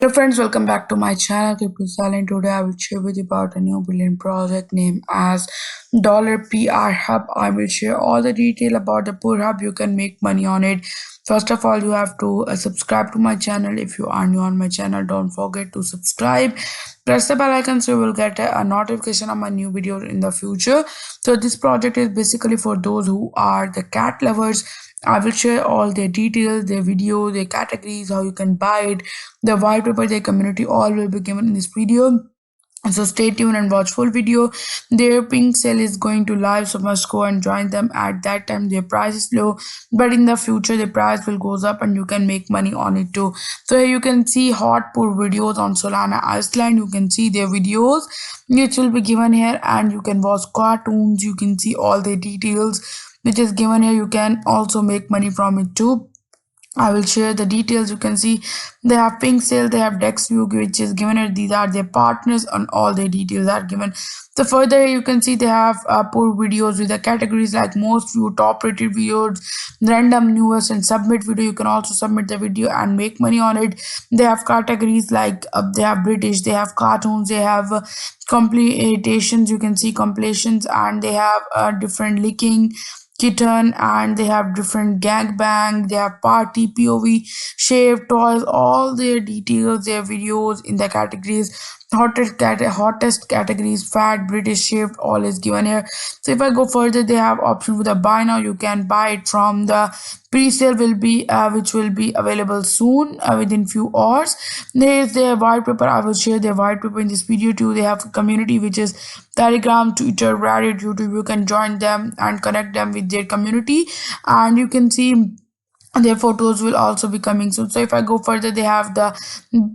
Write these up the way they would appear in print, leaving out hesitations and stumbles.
Hello friends, welcome back to my channel Crypto Silent. Today I will share with you about a new brilliant project named as $PR Hub. I will share all the detail about the Pur Hub. You can make money on it. First of all, you have to subscribe to my channel. If you are new on my channel, don't forget to subscribe. Press the bell icon so you will get a notification of my new videos in the future. So this project is basically for those who are the cat lovers. I will share all their details, their video, their categories, how you can buy it, the white paper, their community, all will be given in this video. So stay tuned and watch full video. Their pink sale is going to live, so must go and join them at that time. Their price is low, but in the future the price will goes up and you can make money on it too. So here you can see hot pour videos on Solana Iceland. You can see their videos which will be given here, and you can watch cartoons. You can see all the details which is given here. You can also make money from it too. I will share the details. You can see they have pink sale, they have Dex View, which is given here. These are their partners, and all their details are given. So further you can see they have pull videos with the categories like most view, top rated videos, random newest, and submit video. You can also submit the video and make money on it. They have categories like they have British, they have cartoons, they have completions. You can see completions, and they have different licking kitten, and they have different gangbang, they have party, POV, shave, toys, all their details, their videos in the categories. Hottest categories, fat, British, shaved, all is given here. So if I go further, they have option with the buy now. You can buy it from the pre-sale will be which will be available soon, within few hours. There is their white paper. I will share their white paper in this video too. They have a community which is Telegram, Twitter, Reddit, YouTube. You can join them and connect them with their community, and you can see their photos will also be coming soon. So if I go further, they have the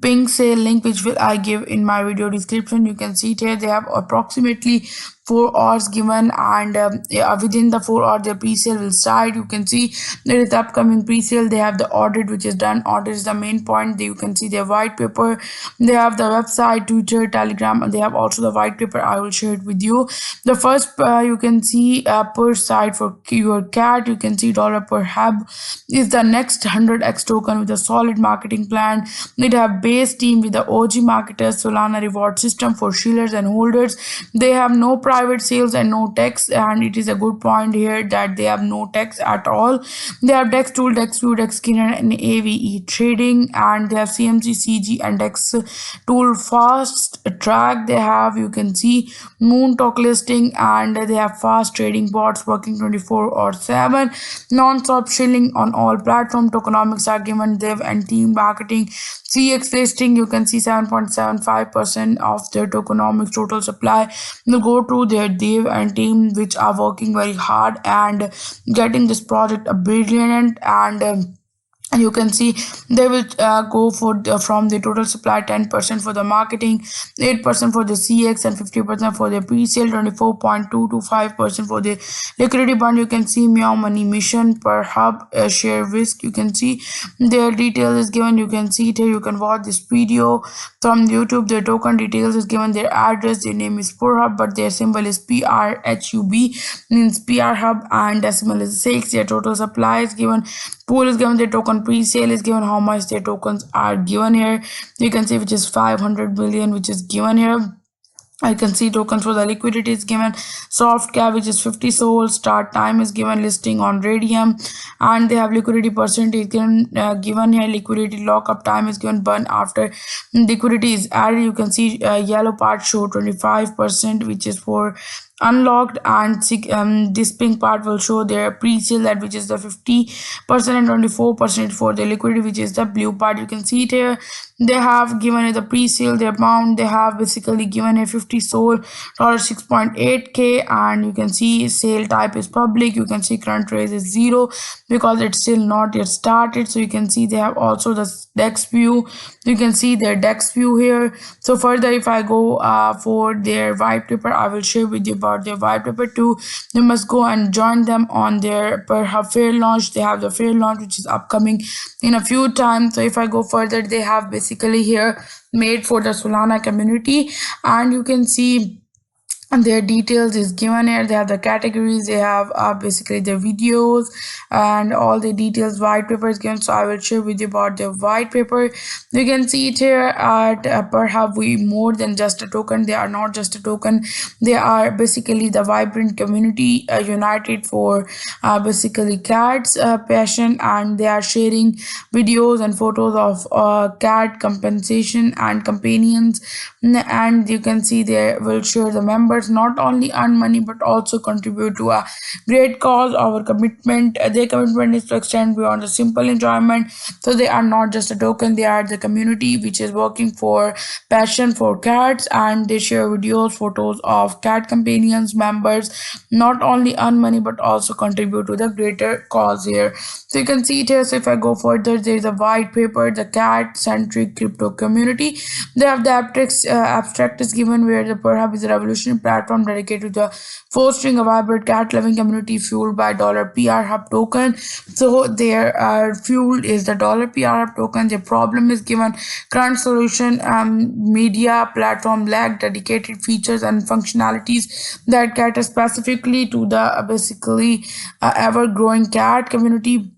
pink sale link which will I give in my video description. You can see it here. They have approximately 4 hours given, and yeah, within the 4 hours their pre-sale will start. You can see there is the upcoming pre-sale. They have the audit which is done. Audit is the main point. You can see their white paper. They have the website, Twitter, Telegram, and they have also the white paper. I will share it with you. The first you can see per site for your cat. You can see dollar per hub is the next 100x token with a solid marketing plan. It have base team with the OG marketers, Solana reward system for shillers and holders. They have no private sales and no tax, and it is a good point here that they have no tax at all. They have Dex tool, Dex view, Dex skinner, and AVE trading, and they have CMC, CG, and Dex tool fast track. They have, you can see, moon talk listing, and they have fast trading bots working 24 or 7, non-stop shilling on all platform. Tokenomics are given. Dev and team marketing, CX listing. You can see 7.75% of their tokenomics total supply will go to their dev and team, which are working very hard and getting this project a brilliant, and you can see they will go for from the total supply 10% for the marketing, 8% for the CX, and 50% for the pre-sale, 24.225% for the liquidity bond. You can see Meow Money mission per hub share risk. You can see their detail is given. You can see it here. You can watch this video from YouTube. Their token details is given. Their address, their name is Pur Hub, but their symbol is PRHUB, means PR Hub, and decimal is 6. Their total supply is given. Pool is given. Their token pre-sale is given. How much their tokens are given here. You can see which is 500 billion, which is given here. I can see tokens for the liquidity is given. Soft cap, which is 50 soul. Start time is given. Listing on Radium, and they have liquidity percentage given here. Liquidity lockup time is given. Burn after liquidity is added. You can see yellow part show 25%, which is for unlocked, and this pink part will show their pre-sale, that which is the 50%, and 24% for the liquidity, which is the blue part. You can see it here. They have given it the pre-sale, the amount they have basically given a 50 soul, $6.8k, and you can see sale type is public. You can see current raise is 0 because it's still not yet started. So you can see they have also the Dex view. You can see their Dex view here. So further, if I go for their white paper, I will share with you about their white paper too. You must go and join them on their fair launch. They have the fair launch which is upcoming in a few times. So if I go further, they have basically here made for the Solana community, and you can see and their details is given here. They have the categories, they have basically the videos and all the details. White paper is given, so I will share with you about the white paper. You can see it here at perhaps we more than just a token. They are not just a token, they are basically the vibrant community united for basically cats passion, and they are sharing videos and photos of cat compensation and companions. And you can see they will share the members not only earn money but also contribute to a great cause. Our commitment, their commitment is to extend beyond the simple enjoyment. So they are not just a token, they are the community which is working for passion for cats, and they share videos, photos of cat companions. Members not only earn money but also contribute to the greater cause here. So you can see it here. So if I go further, there is a white paper, the cat centric crypto community. They have the abstract is given, where the Perhab is a revolutionary platform dedicated to the fostering a vibrant cat-loving community fueled by $PR Hub token. So their fuel is the $PR Hub token. The problem is given current solution media platform lack dedicated features and functionalities that cater specifically to the basically ever-growing cat community.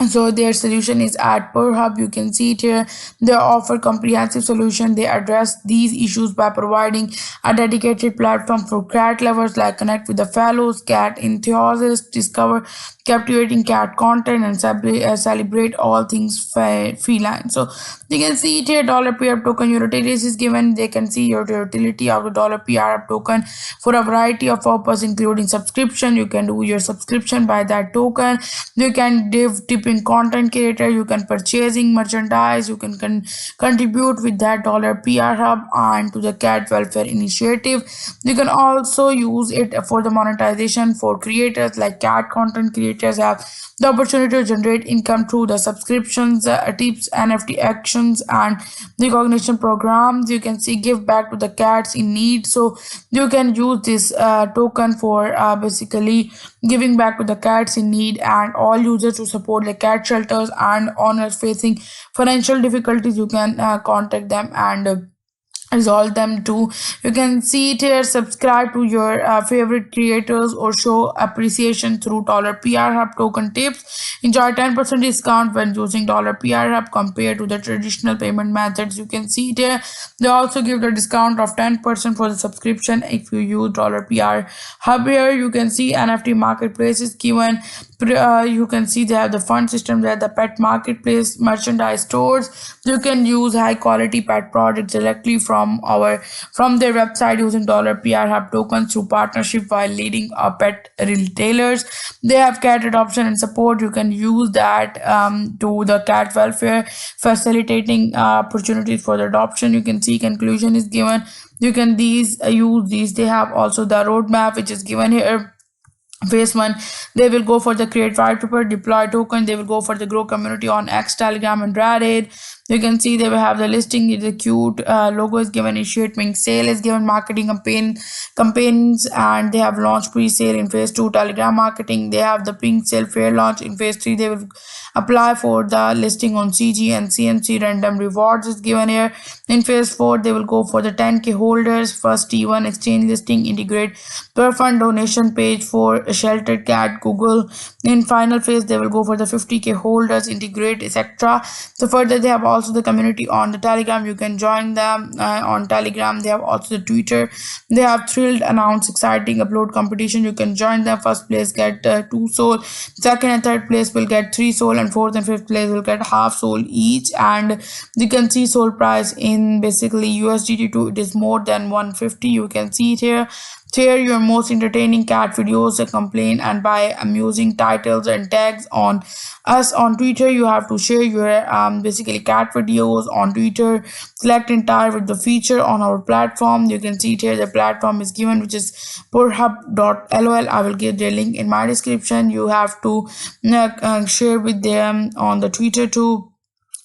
So their solution is at PerHub. You can see it here. They offer comprehensive solution. They address these issues by providing a dedicated platform for cat lovers, like connect with the fellows, cat enthusiasts, discover captivating cat content, and celebrate all things feline. So you can see it here. $PR token utility is given. They can see your utility of the $PR token for a variety of purpose, including subscription. You can do your subscription by that token. You can give tipping content creator. You can purchasing merchandise. You can contribute with that $PR hub and to the cat welfare initiative. You can also use it for the monetization for creators, like cat content creators have the opportunity to generate income through the subscriptions, tips, NFT actions, and recognition programs. You can see give back to the cats in need. So you can use this token for basically giving back to the cats in need, and all users to support the cat shelters and owners facing financial difficulties. You can contact them and resolve them too. You can see it here. Subscribe to your favorite creators or show appreciation through $PR hub token tips. Enjoy 10% discount when using $PR hub compared to the traditional payment methods. You can see it here. They also give the discount of 10% for the subscription if you use $PR hub. Here you can see NFT marketplace is given. You can see they have the fund system, they have the pet marketplace, merchandise stores. You can use high quality pet products directly from their website using $PR hub tokens through partnership while leading pet retailers. They have cat adoption and support. You can use that to the cat welfare, facilitating opportunities for the adoption. You can see conclusion is given. You can use these. They have also the roadmap which is given here. Phase one, they will go for the create white paper, deploy token. They will go for the grow community on X, Telegram, and Reddit. You can see they will have the listing. The cute logo is given. Initiating sale is given. Marketing campaigns, and they have launched pre-sale in phase 2. Telegram marketing. They have the pink sale fair launch in phase 3. They will apply for the listing on CG and CMC. Random rewards is given here. In phase 4, they will go for the 10K holders. First T1 exchange listing. Integrate per fund donation page for sheltered cat Google. In final phase, they will go for the 50K holders. Integrate etc. So further, they have also the community on the Telegram. You can join them on Telegram. They have also the Twitter. They have thrilled announced exciting upload competition. You can join them. First place get 2 soul. Second and third place will get 3 soul, and fourth and fifth place will get half soul each. And you can see soul price in basically USDT2. It is more than 150. You can see it here. Share your most entertaining cat videos, complain, and by amusing titles and tags on us on Twitter. You have to share your basically cat videos on Twitter. Select entire with the feature on our platform. You can see it here. The platform is given, which is porhub.lol. I will give the link in my description. You have to share with them on the Twitter too.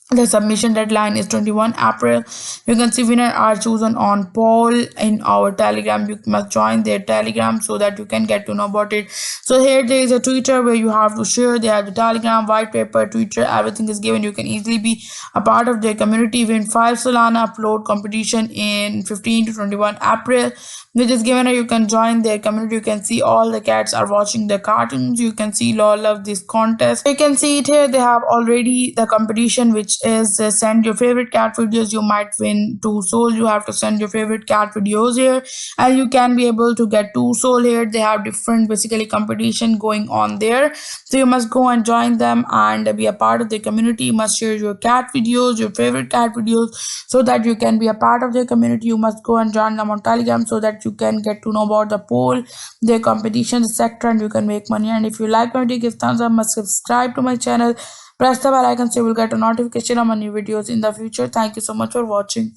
The submission deadline is 21 April. You can see winner are chosen on poll in our Telegram. You must join their Telegram so that you can get to know about it. So here there is a Twitter where you have to share. They have the Telegram, white paper, Twitter, everything is given. You can easily be a part of their community. Win 5 Solana upload competition in 15 to 21 April. Which is given. You can join their community. You can see all the cats are watching the cartoons. You can see all of this contest. You can see it here. They have already the competition, which is send your favorite cat videos. You might win 2 soul. You have to send your favorite cat videos here, and you can be able to get 2 soul here. They have different basically competition going on there. So you must go and join them and be a part of the community. You must share your cat videos, your favorite cat videos, so that you can be a part of their community. You must go and join them on Telegram so that you can get to know about the poll, their competition, etc., and you can make money. And if you like my video, give thumbs up, must subscribe to my channel, press the bell icon so you will get a notification of my new videos in the future. Thank you so much for watching.